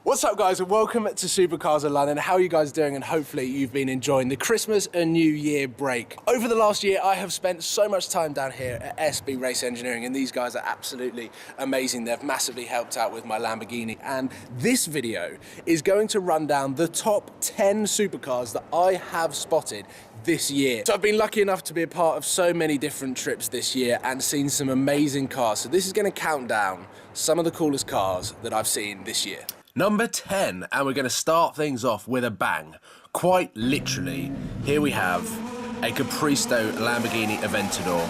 What's up guys, and welcome to Supercars in London. How are you guys doing? And hopefully you've been enjoying the Christmas and New Year break. Over the last year I have spent so much time down here at SB Race Engineering, and these guys are absolutely amazing. They've massively helped out with my Lamborghini, and this video is going to run down the top 10 supercars that I have spotted this year. So I've been lucky enough to be a part of so many different trips this year and seen some amazing cars. So this is going to count down some of the coolest cars that I've seen this year. Number 10, and we're going to start things off with a bang. Quite literally, here we have a Capristo Lamborghini Aventador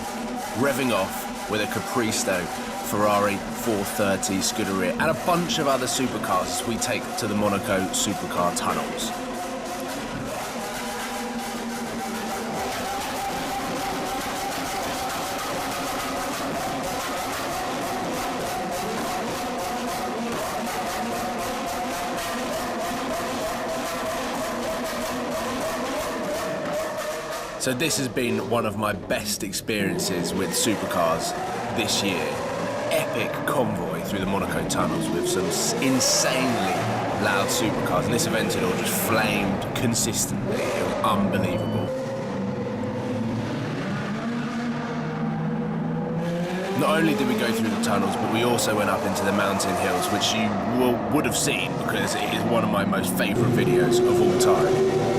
revving off with a Capristo Ferrari 430 Scuderia and a bunch of other supercars as we take to the Monaco supercar tunnels. So this has been one of my best experiences with supercars this year. Epic convoy through the Monaco tunnels with some insanely loud supercars, and this Aventador just flamed consistently. It was unbelievable. Not only did we go through the tunnels, but we also went up into the mountain hills, which you would have seen because it is one of my most favourite videos of all time.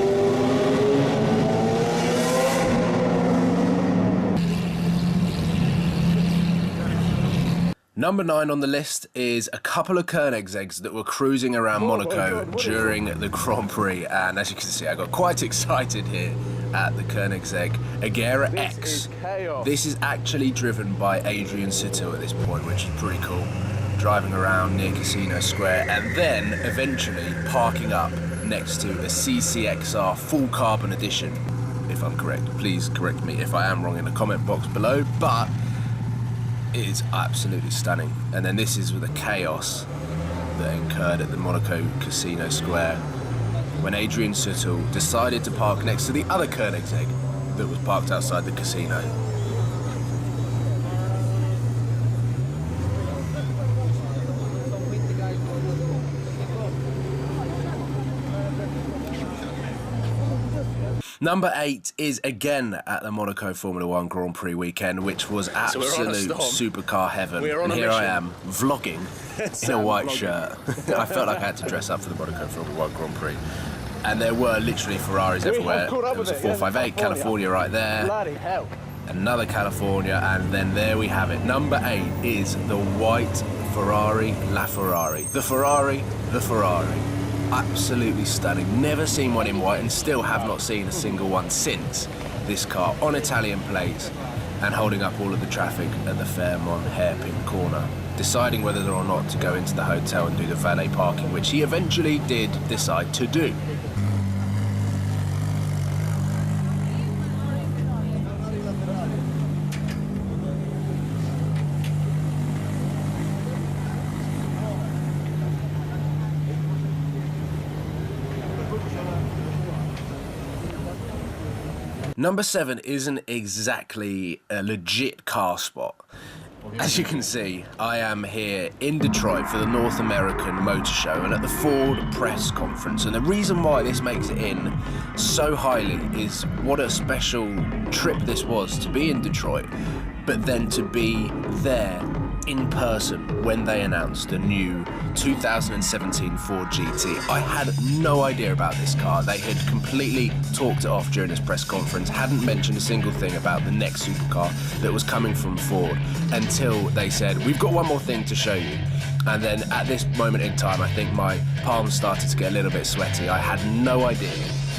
Number 9 on the list is a couple of Koenigsegg's that were cruising around Monaco during the Grand Prix, and as you can see I got quite excited here at the Koenigsegg Agera X. This is actually driven by Adrian Sittel at this point, which is pretty cool. Driving around near Casino Square and then eventually parking up next to a CCXR full carbon edition, if I'm correct. Please correct me if I am wrong in the comment box below, but it is absolutely stunning. And then this is with the chaos that occurred at the Monaco Casino Square when Adrian Sittel decided to park next to the other Koenigsegg that was parked outside the casino. Number 8 is again at the Monaco Formula 1 Grand Prix weekend, which was absolute supercar heaven. And here I am, vlogging in a white shirt. I felt like I had to dress up for the Monaco Formula 1 Grand Prix. And there were literally Ferraris everywhere. There was a 458 California right there. Another California, and then there we have it. Number 8 is the white Ferrari LaFerrari. The Ferrari. Absolutely stunning. Never seen one in white and still have not seen a single one since. This car on Italian plates and holding up all of the traffic at the Fairmont hairpin corner, deciding whether or not to go into the hotel and do the valet parking, which he eventually did decide to do. Number 7 isn't exactly a legit car spot. As you can see, I am here in Detroit for the North American Motor Show and at the Ford press conference. And the reason why this makes it in so highly is what a special trip this was to be in Detroit, but then to be there in person when they announced the new 2017 Ford GT. I had no idea about this car. They had completely talked it off during this press conference, hadn't mentioned a single thing about the next supercar that was coming from Ford until they said, we've got one more thing to show you. And then at this moment in time, I think my palms started to get a little bit sweaty. I had no idea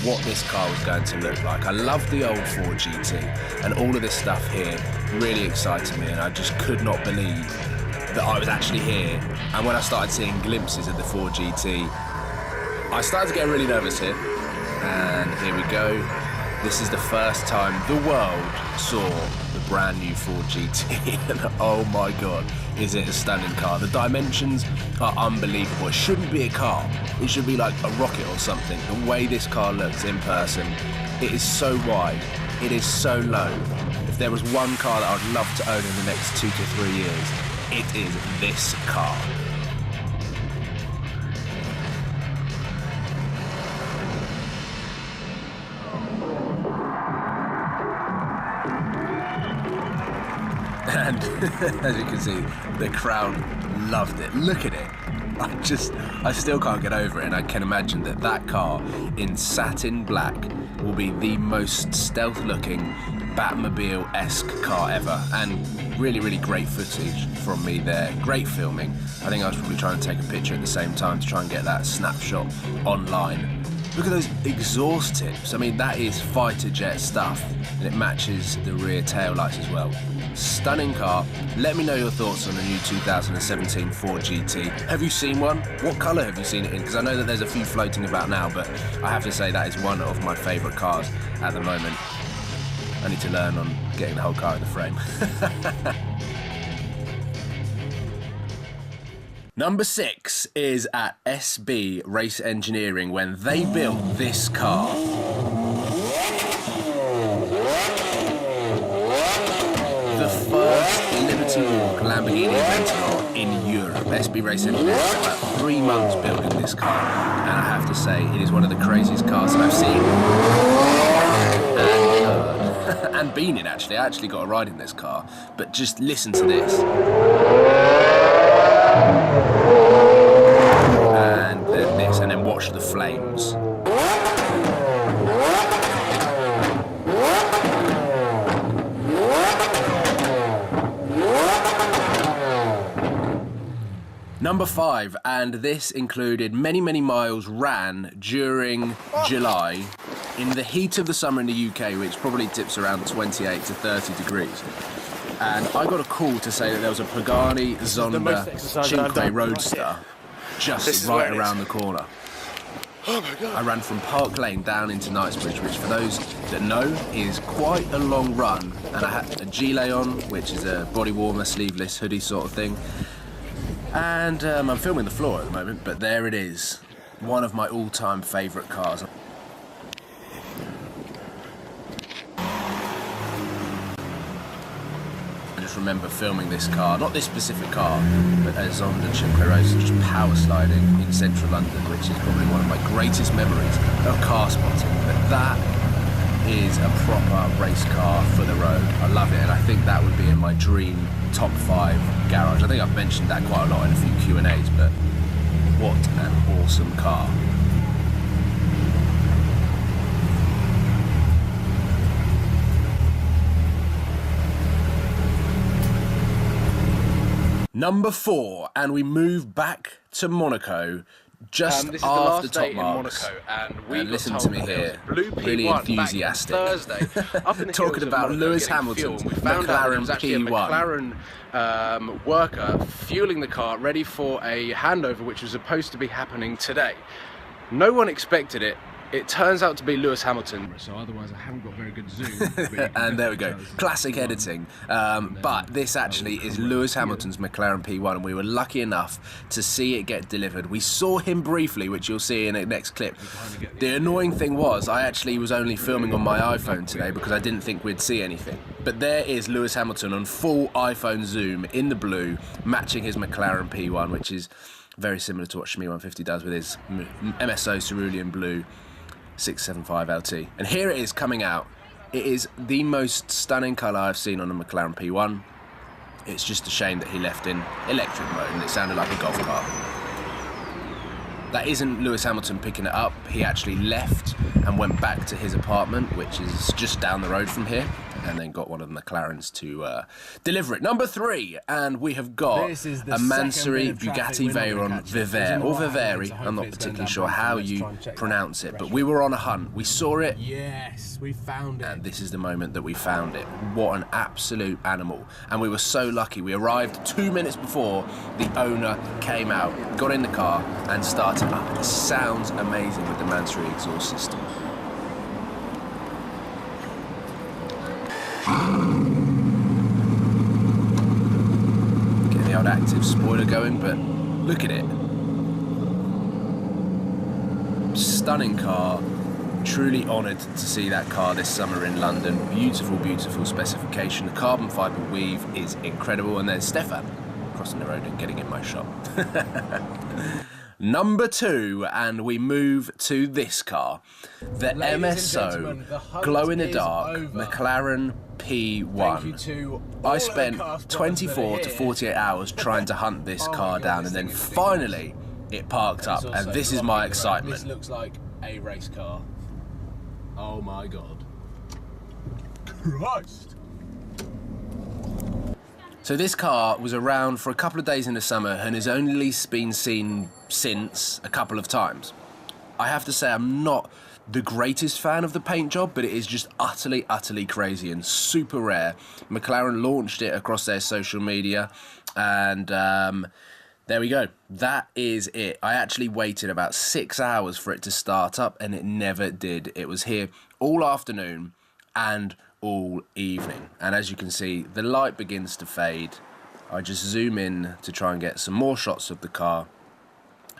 what this car was going to look like. I loved the old Ford GT, and all of this stuff here really excited me, and I just could not believe that I was actually here. And when I started seeing glimpses of the Ford GT, I started to get really nervous here. And here we go. This is the first time the world saw the brand new Ford GT, and oh my god, is it a stunning car. The dimensions are unbelievable. It shouldn't be a car, it should be like a rocket or something. The way this car looks in person, it is so wide, it is so low. If there was one car that I'd love to own in the next 2 to 3 years, it is this car. And as you can see, the crowd loved it. Look at it. I still can't get over it, and I can imagine that that car in satin black will be the most stealth-looking Batmobile-esque car ever. And really, really great footage from me there. Great filming. I think I was probably trying to take a picture at the same time to try and get that snapshot online. Look at those exhaust tips. I mean, that is fighter jet stuff, and it matches the rear tail lights as well. Stunning car. Let me know your thoughts on the new 2017 Ford GT. Have you seen one? What colour have you seen it in? Because I know that there's a few floating about now, but I have to say that is one of my favourite cars at the moment. I need to learn on getting the whole car in the frame. Number 6 is at SB Race Engineering when they built this car. The first Liberty Walk Lamborghini Aventador in Europe. SB Race Engineering spent about 3 months building this car, and I have to say it is one of the craziest cars that I've seen and been in. Actually, I actually got a ride in this car, but just listen to this. And then this, and then watch the flames. Number 5, and this included many, many miles ran during July in the heat of the summer in the UK, which probably tips around 28 to 30 degrees. And I got a call to say that there was a Pagani Zonda Cinque Roadster just right around the corner. Oh my God. I ran from Park Lane down into Knightsbridge, which for those that know is quite a long run. And I had a gilet on, which is a body warmer, sleeveless hoodie sort of thing. And I'm filming the floor at the moment, but there it is. One of my all-time favourite cars. I just remember filming this car, not this specific car, but a Zonda Cinque Roadster just power sliding in central London, which is probably one of my greatest memories of car spotting. But that is a proper race car for the road. I love it, and I think that would be in my dream top 5 garage. I think I've mentioned that quite a lot in a few Q&As, but what an awesome car. Number 4, and we move back to Monaco just this is after the last top day marks. in Monaco, and we Listen to me here, really P1 enthusiastic. Thursday, up in the Talking hills of about Monaco, Lewis getting Hamilton's fuel. We found out that it was McLaren actually a P1. McLaren worker fueling the car, ready for a handover, which was supposed to be happening today. No one expected it. It turns out to be Lewis Hamilton. So otherwise I haven't got very good zoom. And there we go, classic editing. But this actually is Lewis Hamilton's McLaren P1, and we were lucky enough to see it get delivered. We saw him briefly, which you'll see in the next clip. The annoying thing was I actually was only filming on my iPhone today because I didn't think we'd see anything. But there is Lewis Hamilton on full iPhone zoom in the blue, matching his McLaren P1, which is very similar to what Shmi 150 does with his MSO Cerulean Blue 675 LT. And here it is coming out. It is the most stunning colour I've seen on a McLaren P1. It's just a shame that he left in electric mode and it sounded like a golf cart. That isn't Lewis Hamilton picking it up. He actually left and went back to his apartment, which is just down the road from here, and then got one of the McLarens to deliver it. Number 3, and we have got a Mansory Bugatti Veyron Vivere, or Viveri. I'm not particularly sure how you pronounce it, but we were on a hunt. We saw it. Yes, we found it. And this is the moment that we found it. What an absolute animal. And we were so lucky. We arrived 2 minutes before the owner came out, got in the car and started up. It sounds amazing with the Mansory exhaust system. Getting the old active spoiler going, but look at it. Stunning car. Truly honoured to see that car this summer in London. Beautiful, beautiful specification. The carbon fibre weave is incredible. And then Stefan crossing the road and getting in my shot. Number 2, and we move to this car. The MSO glow-in-the-dark McLaren P1. To I spent 24 to 48 hours trying to hunt this car down, and then finally it parked up, and this is my excitement. This looks like a race car. Oh my god. Christ! So this car was around for a couple of days in the summer and has only been seen since a couple of times. I have to say I'm not the greatest fan of the paint job, but it is just utterly crazy and super rare. McLaren launched it across their social media, and there we go. That is it. I actually waited about 6 hours for it to start up, and it never did. It was here all afternoon and all evening, and as you can see, the light begins to fade. I just zoom in to try and get some more shots of the car.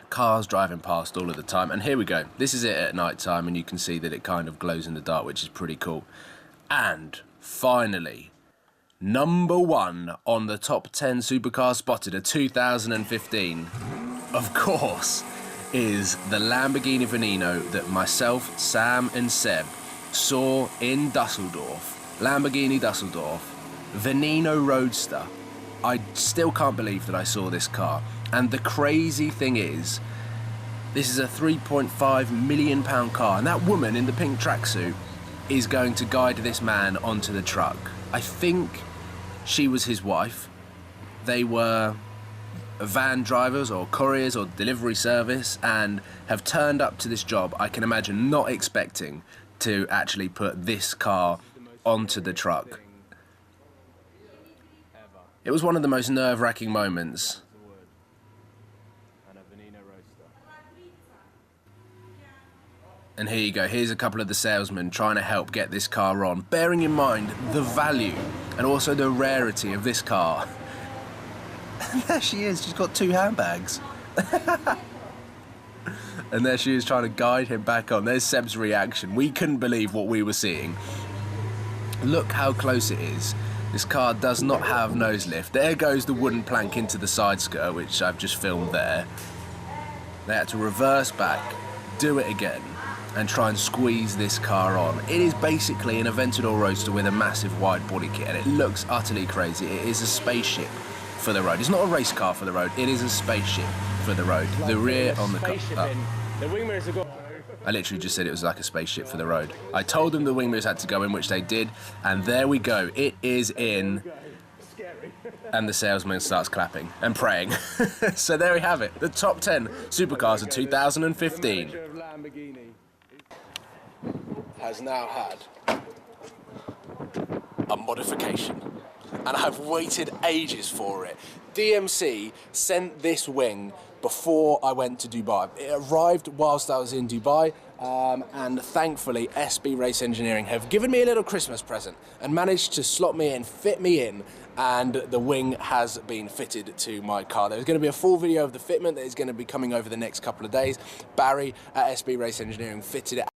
Cars driving past all of the time, and here we go. This is it at night time, and you can see that it kind of glows in the dark, which is pretty cool. And finally, number 1 on the top 10 supercars spotted of 2015, of course, is the Lamborghini Veneno that myself, Sam and Seb saw in Dusseldorf. Lamborghini Dusseldorf, Veneno Roadster. I still can't believe that I saw this car. And the crazy thing is, this is a £3.5 million car, and that woman in the pink tracksuit is going to guide this man onto the truck. I think she was his wife. They were van drivers or couriers or delivery service and have turned up to this job, I can imagine, not expecting to actually put this car onto the truck. It was one of the most nerve-wracking moments. And here you go, here's a couple of the salesmen trying to help get this car on, bearing in mind the value and also the rarity of this car. And there she is, she's got 2 handbags. And there she is trying to guide him back on. There's Seb's reaction. We couldn't believe what we were seeing. Look how close it is. This car does not have nose lift. There goes the wooden plank into the side skirt, which I've just filmed there. They had to reverse back, do it again, and try and squeeze this car on. It is basically an Aventador Roadster with a massive wide body kit, and it looks utterly crazy. It is a spaceship for the road. It's not a race car for the road, it is a spaceship for the road. The rear on the car. The wing mirrors have got... I literally just said it was like a spaceship for the road. I told them the wing mirrors had to go in, which they did, and there we go. It is in. And the salesman starts clapping and praying. So there we have it. The top 10 supercars of 2015. Has now had a modification, and I've waited ages for it. DMC sent this wing before I went to Dubai. It arrived whilst I was in Dubai, and thankfully SB Race Engineering have given me a little Christmas present and managed to slot me in, fit me in, and the wing has been fitted to my car. There's going to be a full video of the fitment that is going to be coming over the next couple of days. Barry at SB Race Engineering fitted it